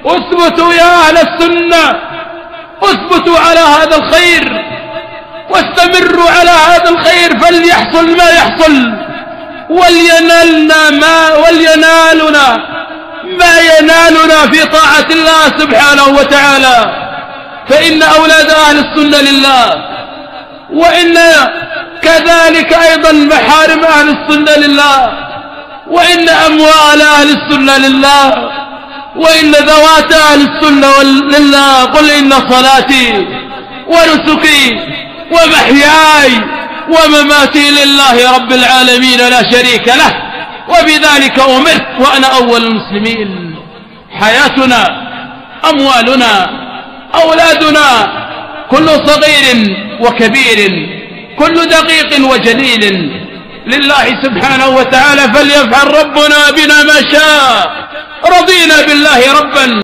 اثبتوا يا أهل السنة، اثبتوا على هذا الخير واستمروا على هذا الخير، فليحصل ما يحصل ولينالنا ما ينالنا في طاعة الله سبحانه وتعالى. فإن أولاد أهل السنة لله، وإن كذلك أيضا محارم أهل السنة لله، وإن أموال أهل السنة لله، وإن ذوات أهل السنة لله. قل إن صلاتي ونسكي ومحياي ومماتي لله رب العالمين لا شريك له، وبذلك أمرت وأنا أول المسلمين. حياتنا، أموالنا، أولادنا، كل صغير وكبير، كل دقيق وجليل لله سبحانه وتعالى، فليفعل ربنا بنا ما شاء. رضينا بالله ربا